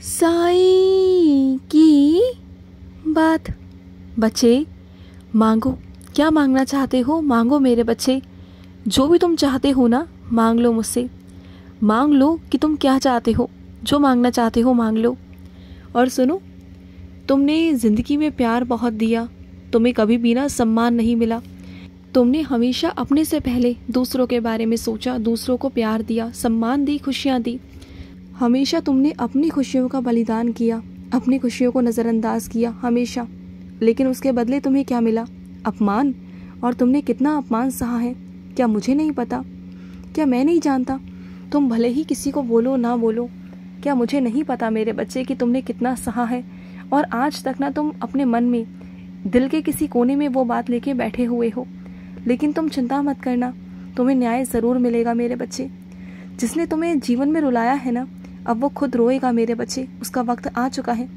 साईं की बात। बच्चे मांगो, क्या मांगना चाहते हो मांगो मेरे बच्चे। जो भी तुम चाहते हो ना मांग लो मुझसे। मांग लो कि तुम क्या चाहते हो, जो मांगना चाहते हो मांग लो। और सुनो, तुमने ज़िंदगी में प्यार बहुत दिया, तुम्हें कभी भी ना सम्मान नहीं मिला। तुमने हमेशा अपने से पहले दूसरों के बारे में सोचा, दूसरों को प्यार दिया, सम्मान दी, खुशियाँ दी। हमेशा तुमने अपनी खुशियों का बलिदान किया, अपनी खुशियों को नज़रअंदाज किया हमेशा। लेकिन उसके बदले तुम्हें क्या मिला? अपमान। और तुमने कितना अपमान सहा है, क्या मुझे नहीं पता? क्या मैं नहीं जानता? तुम भले ही किसी को बोलो ना बोलो, क्या मुझे नहीं पता मेरे बच्चे कि तुमने कितना सहा है? और आज तक ना तुम अपने मन में, दिल के किसी कोने में वो बात लेके बैठे हुए हो। लेकिन तुम चिंता मत करना, तुम्हें न्याय ज़रूर मिलेगा मेरे बच्चे। जिसने तुम्हें जीवन में रुलाया है ना, अब वो खुद रोएगा मेरे बच्चे, उसका वक्त आ चुका है।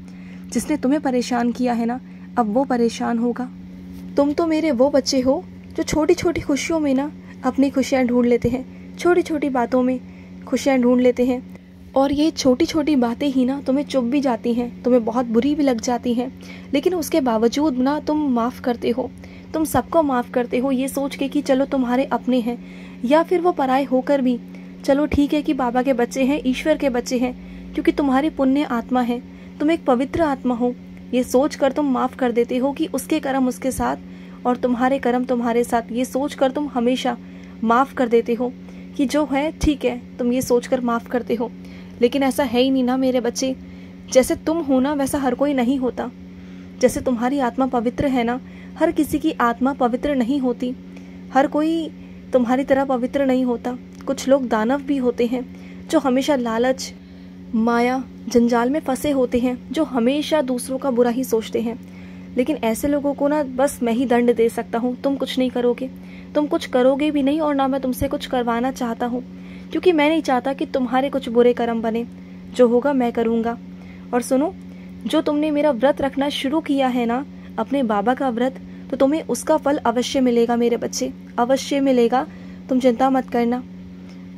जिसने तुम्हें परेशान किया है ना, अब वो परेशान होगा। तुम तो मेरे वो बच्चे हो जो छोटी छोटी खुशियों में ना अपनी खुशियाँ ढूंढ लेते हैं, छोटी छोटी बातों में खुशियाँ ढूंढ लेते हैं। और ये छोटी छोटी बातें ही ना तुम्हें चुभ भी जाती हैं, तुम्हें बहुत बुरी भी लग जाती हैं। लेकिन उसके बावजूद ना तुम माफ़ करते हो, तुम सबको माफ़ करते हो, ये सोच के कि चलो तुम्हारे अपने हैं, या फिर वो पराए होकर भी चलो ठीक है कि बाबा के बच्चे हैं, ईश्वर के बच्चे हैं, क्योंकि तुम्हारी पुण्य आत्मा है, तुम एक पवित्र आत्मा हो। ये सोच कर तुम माफ़ कर देते हो कि उसके कर्म उसके साथ और तुम्हारे कर्म तुम्हारे साथ। ये सोच कर तुम हमेशा माफ़ कर देते हो कि जो है ठीक है, तुम ये सोच कर माफ़ करते हो। लेकिन ऐसा है ही नहीं ना मेरे बच्चे। जैसे तुम हो ना वैसा हर कोई नहीं होता। जैसे तुम्हारी आत्मा पवित्र है ना, हर किसी की आत्मा पवित्र नहीं होती। हर कोई तुम्हारी तरह पवित्र नहीं होता। कुछ लोग दानव भी होते हैं जो हमेशा लालच, माया, जंजाल में फंसे होते हैं, जो हमेशा दूसरों का बुरा ही सोचते हैं। लेकिन ऐसे लोगों को ना बस मैं ही दंड दे सकता हूँ। तुम कुछ नहीं करोगे, तुम कुछ करोगे भी नहीं, और ना मैं तुमसे कुछ करवाना चाहता हूँ, क्योंकि मैं नहीं चाहता कि तुम्हारे कुछ बुरे कर्म बने। जो होगा मैं करूँगा। और सुनो, जो तुमने मेरा व्रत रखना शुरू किया है ना, अपने बाबा का व्रत, तो तुम्हें उसका फल अवश्य मिलेगा मेरे बच्चे, अवश्य मिलेगा। तुम चिंता मत करना।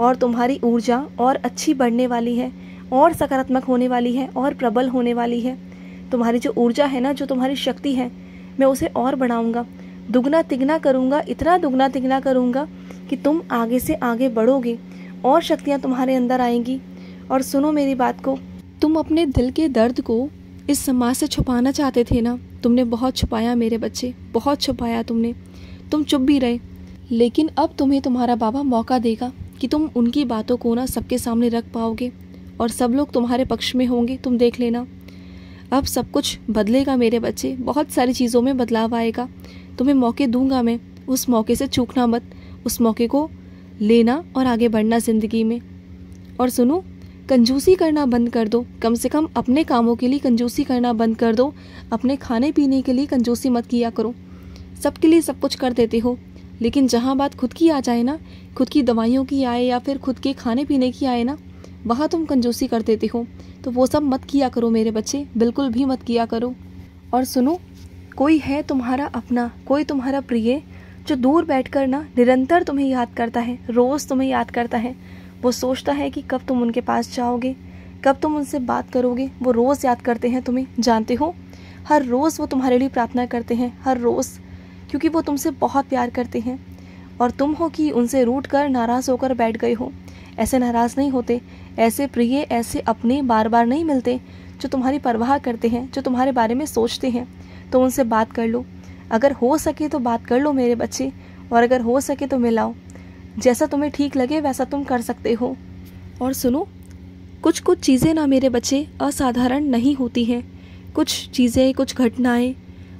और तुम्हारी ऊर्जा और अच्छी बढ़ने वाली है, और सकारात्मक होने वाली है, और प्रबल होने वाली है। तुम्हारी जो ऊर्जा है ना, जो तुम्हारी शक्ति है, मैं उसे और बढ़ाऊंगा, दुगना तिगना करूंगा, इतना दुगना तिगना करूंगा कि तुम आगे से आगे बढ़ोगे और शक्तियाँ तुम्हारे अंदर आएंगी। और सुनो मेरी बात को, तुम अपने दिल के दर्द को इस समाज से छुपाना चाहते थे ना, तुमने बहुत छुपाया मेरे बच्चे, बहुत छुपाया तुमने। तुम चुप भी रहे, लेकिन अब तुम्हें तुम्हारा बाबा मौका देगा कि तुम उनकी बातों को ना सबके सामने रख पाओगे, और सब लोग तुम्हारे पक्ष में होंगे। तुम देख लेना, अब सब कुछ बदलेगा मेरे बच्चे, बहुत सारी चीज़ों में बदलाव आएगा। तुम्हें मौके दूंगा मैं, उस मौके से चूकना मत, उस मौके को लेना और आगे बढ़ना ज़िंदगी में। और सुनो, कंजूसी करना बंद कर दो, कम से कम अपने कामों के लिए कंजूसी करना बंद कर दो। अपने खाने पीने के लिए कंजूसी मत किया करो। सबके लिए सब कुछ कर देते हो, लेकिन जहाँ बात खुद की आ जाए ना, खुद की दवाइयों की आए या फिर खुद के खाने पीने की आए ना, वहाँ तुम कंजूसी कर देते हो। तो वो सब मत किया करो मेरे बच्चे, बिल्कुल भी मत किया करो। और सुनो, कोई है तुम्हारा अपना, कोई तुम्हारा प्रिय, जो दूर बैठकर ना निरंतर तुम्हें याद करता है, रोज़ तुम्हें याद करता है। वो सोचता है कि कब तुम उनके पास जाओगे, कब तुम उनसे बात करोगे। वो रोज़ याद करते हैं तुम्हें, जानते हो। हर रोज़ वो तुम्हारे लिए प्रार्थना करते हैं, हर रोज़, क्योंकि वो तुमसे बहुत प्यार करते हैं। और तुम हो कि उनसे रूठ कर नाराज़ होकर बैठ गए हो। ऐसे नाराज़ नहीं होते, ऐसे प्रिय, ऐसे अपने बार बार नहीं मिलते जो तुम्हारी परवाह करते हैं, जो तुम्हारे बारे में सोचते हैं। तो उनसे बात कर लो, अगर हो सके तो बात कर लो मेरे बच्चे, और अगर हो सके तो मिलाओ। जैसा तुम्हें ठीक लगे वैसा तुम कर सकते हो। और सुनो, कुछ कुछ चीज़ें ना मेरे बच्चे असाधारण नहीं होती हैं। कुछ चीज़ें, कुछ घटनाएं,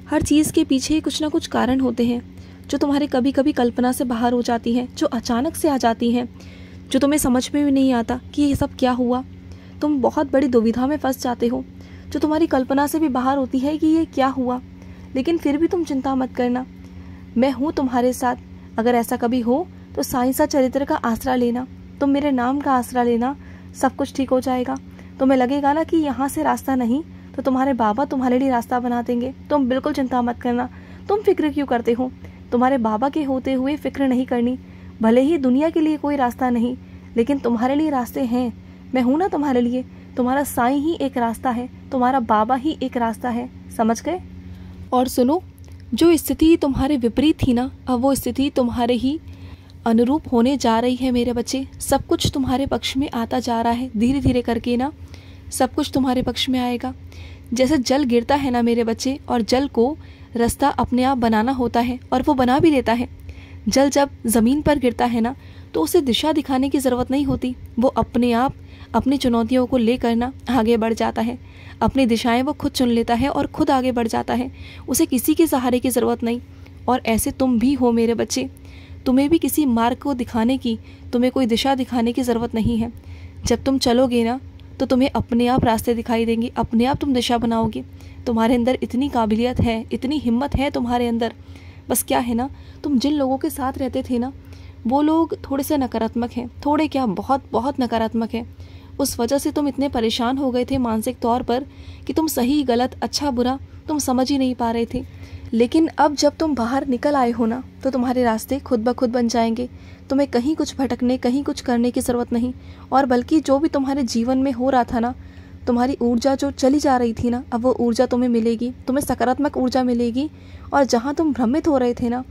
हर चीज़ के पीछे कुछ ना कुछ कारण होते हैं, जो तुम्हारे कभी कभी कल्पना से बाहर हो जाती हैं, जो अचानक से आ जाती हैं, जो तुम्हें समझ में भी नहीं आता कि ये सब क्या हुआ। तुम बहुत बड़ी दुविधा में फंस जाते हो, जो तुम्हारी कल्पना से भी बाहर होती है कि ये क्या हुआ। लेकिन फिर भी तुम चिंता मत करना, मैं हूँ तुम्हारे साथ। अगर ऐसा कभी हो तो साईं सा चरित्र का आसरा लेना, तुम मेरे नाम का आसरा लेना, सब कुछ ठीक हो जाएगा। तुम्हें लगेगा ना कि यहाँ से रास्ता नहीं, तो तुम्हारे बाबा तुम्हारे लिए रास्ता बना देंगे। तुम बिल्कुल चिंता मत करना। तुम फिक्र क्यों करते हो? तुम्हारे बाबा के होते हुए फिक्र नहीं करनी। भले ही दुनिया के लिए कोई रास्ता नहीं, लेकिन तुम्हारे लिए रास्ते हैं। मैं हूं ना तुम्हारे लिए, तुम्हारा साईं ही एक रास्ता है, तुम्हारा बाबा ही एक रास्ता है, समझ गए। और सुनो, जो स्थिति तुम्हारे विपरीत थी ना, अब वो स्थिति तुम्हारे ही अनुरूप होने जा रही है मेरे बच्चे। सब कुछ तुम्हारे पक्ष में आता जा रहा है, धीरे धीरे करके ना सब कुछ तुम्हारे पक्ष में आएगा। जैसे जल गिरता है ना मेरे बच्चे, और जल को रास्ता अपने आप बनाना होता है, और वो बना भी देता है। जल जब ज़मीन पर गिरता है ना, तो उसे दिशा दिखाने की ज़रूरत नहीं होती, वो अपने आप अपनी चुनौतियों को लेकर ना आगे बढ़ जाता है। अपनी दिशाएं वो खुद चुन लेता है और खुद आगे बढ़ जाता है, उसे किसी के सहारे की ज़रूरत नहीं। और ऐसे तुम भी हो मेरे बच्चे, तुम्हें भी किसी मार्ग को दिखाने की, तुम्हें कोई दिशा दिखाने की ज़रूरत नहीं है। जब तुम चलोगे ना, तो तुम्हें अपने आप रास्ते दिखाई देंगे, अपने आप तुम दिशा बनाओगे। तुम्हारे अंदर इतनी काबिलियत है, इतनी हिम्मत है तुम्हारे अंदर। बस क्या है ना, तुम जिन लोगों के साथ रहते थे ना, वो लोग थोड़े से नकारात्मक हैं, थोड़े क्या बहुत बहुत नकारात्मक हैं। उस वजह से तुम इतने परेशान हो गए थे मानसिक तौर पर कि तुम सही गलत अच्छा बुरा तुम समझ ही नहीं पा रहे थे। लेकिन अब जब तुम बाहर निकल आए हो ना, तो तुम्हारे रास्ते खुद ब खुद बन जाएंगे। तुम्हें कहीं कुछ भटकने, कहीं कुछ करने की ज़रूरत नहीं। और बल्कि जो भी तुम्हारे जीवन में हो रहा था ना, तुम्हारी ऊर्जा जो चली जा रही थी ना, अब वो ऊर्जा तुम्हें मिलेगी, तुम्हें सकारात्मक ऊर्जा मिलेगी। और जहाँ तुम भ्रमित हो रहे थे ना,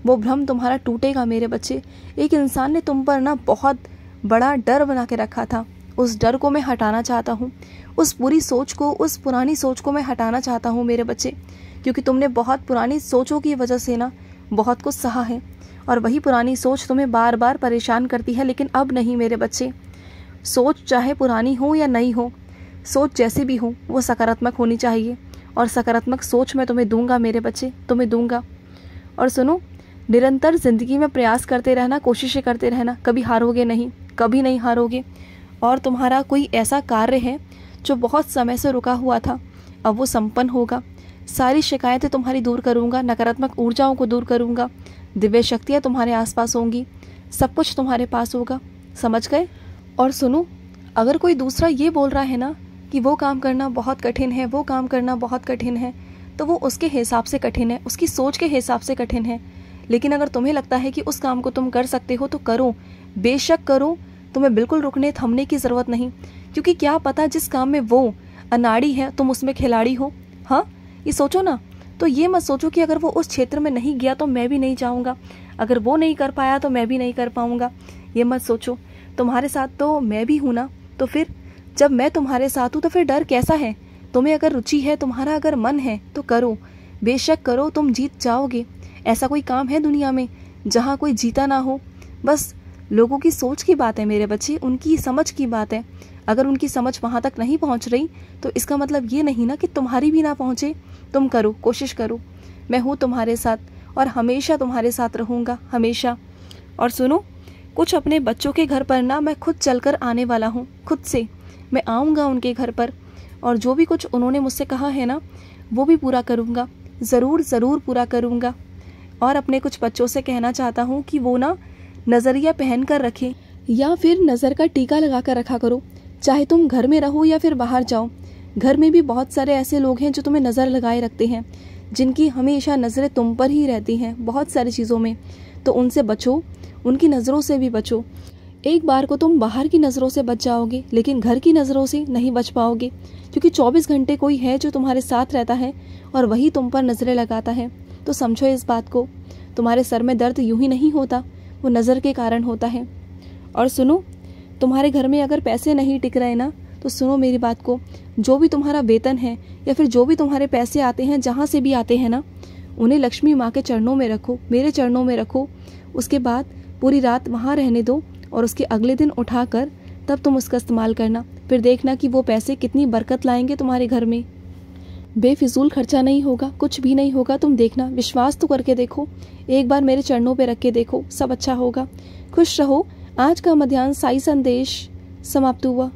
वो भ्रम तुम्हारा टूटेगा मेरे बच्चे। एक इंसान ने तुम पर ना बहुत बड़ा डर बना के रखा था, उस डर को मैं हटाना चाहता हूँ। उस बुरी सोच को, उस पुरानी सोच को मैं हटाना चाहता हूँ मेरे बच्चे, क्योंकि तुमने बहुत पुरानी सोचों की वजह से ना बहुत कुछ सहा है, और वही पुरानी सोच तुम्हें बार बार परेशान करती है। लेकिन अब नहीं मेरे बच्चे, सोच चाहे पुरानी हो या नई हो, सोच जैसी भी हो, वो सकारात्मक होनी चाहिए। और सकारात्मक सोच मैं तुम्हें दूंगा मेरे बच्चे, तुम्हें दूंगा। और सुनो, निरंतर ज़िंदगी में प्रयास करते रहना, कोशिशें करते रहना, कभी हारोगे नहीं, कभी नहीं हारोगे। और तुम्हारा कोई ऐसा कार्य है जो बहुत समय से रुका हुआ था, अब वो संपन्न होगा। सारी शिकायतें तुम्हारी दूर करूँगा, नकारात्मक ऊर्जाओं को दूर करूँगा, दिव्य शक्तियाँ तुम्हारे आसपास होंगी, सब कुछ तुम्हारे पास होगा, समझ गए। और सुनो, अगर कोई दूसरा ये बोल रहा है ना कि वो काम करना बहुत कठिन है, वो काम करना बहुत कठिन है, तो वो उसके हिसाब से कठिन है, उसकी सोच के हिसाब से कठिन है। लेकिन अगर तुम्हें लगता है कि उस काम को तुम कर सकते हो तो करो, बेशक करो, तुम्हें बिल्कुल रुकने थमने की ज़रूरत नहीं। क्योंकि क्या पता जिस काम में वो अनाड़ी है, तुम उसमें खिलाड़ी हो। हाँ, ये सोचो ना। तो ये मत सोचो कि अगर वो उस क्षेत्र में नहीं गया तो मैं भी नहीं जाऊँगा, अगर वो नहीं कर पाया तो मैं भी नहीं कर पाऊँगा। ये मत सोचो, तुम्हारे साथ तो मैं भी हूँ ना, तो फिर जब मैं तुम्हारे साथ हूँ तो फिर डर कैसा है। तुम्हें अगर रुचि है, तुम्हारा अगर मन है तो करो, बेशक करो, तुम जीत जाओगे। ऐसा कोई काम है दुनिया में जहाँ कोई जीता ना हो? बस लोगों की सोच की बात है मेरे बच्चे, उनकी समझ की बात है। अगर उनकी समझ वहाँ तक नहीं पहुँच रही तो इसका मतलब ये नहीं ना कि तुम्हारी भी ना पहुँचे। तुम करो, कोशिश करो, मैं हूँ तुम्हारे साथ और हमेशा तुम्हारे साथ रहूँगा, हमेशा। और सुनो, कुछ अपने बच्चों के घर पर ना मैं खुद चलकर आने वाला हूँ, खुद से मैं आऊँगा उनके घर पर, और जो भी कुछ उन्होंने मुझसे कहा है ना वो भी पूरा करूँगा, ज़रूर ज़रूर पूरा करूँगा। और अपने कुछ बच्चों से कहना चाहता हूँ कि वो ना नज़रिया पहन कर रखें या फिर नज़र का टीका लगा कर रखा करो, चाहे तुम घर में रहो या फिर बाहर जाओ। घर में भी बहुत सारे ऐसे लोग हैं जो तुम्हें नज़र लगाए रखते हैं, जिनकी हमेशा नज़रें तुम पर ही रहती हैं बहुत सारी चीज़ों में। तो उनसे बचो, उनकी नज़रों से भी बचो। एक बार को तुम बाहर की नज़रों से बच जाओगे, लेकिन घर की नज़रों से नहीं बच पाओगे, क्योंकि 24 घंटे कोई है जो तुम्हारे साथ रहता है और वही तुम पर नज़रें लगाता है। तो समझो इस बात को, तुम्हारे सर में दर्द यूं ही नहीं होता, वो नज़र के कारण होता है। और सुनो, तुम्हारे घर में अगर पैसे नहीं टिक रहे ना, तो सुनो मेरी बात को, जो भी तुम्हारा वेतन है या फिर जो भी तुम्हारे पैसे आते हैं, जहाँ से भी आते हैं ना, उन्हें लक्ष्मी माँ के चरणों में रखो, मेरे चरणों में रखो। उसके बाद पूरी रात वहाँ रहने दो और उसके अगले दिन उठाकर तब तुम उसका इस्तेमाल करना। फिर देखना कि वो पैसे कितनी बरकत लाएंगे तुम्हारे घर में। बेफिजूल खर्चा नहीं होगा, कुछ भी नहीं होगा, तुम देखना, विश्वास तो करके देखो, एक बार मेरे चरणों पे रख के देखो, सब अच्छा होगा। खुश रहो। आज का मध्याह्न साई संदेश समाप्त हुआ।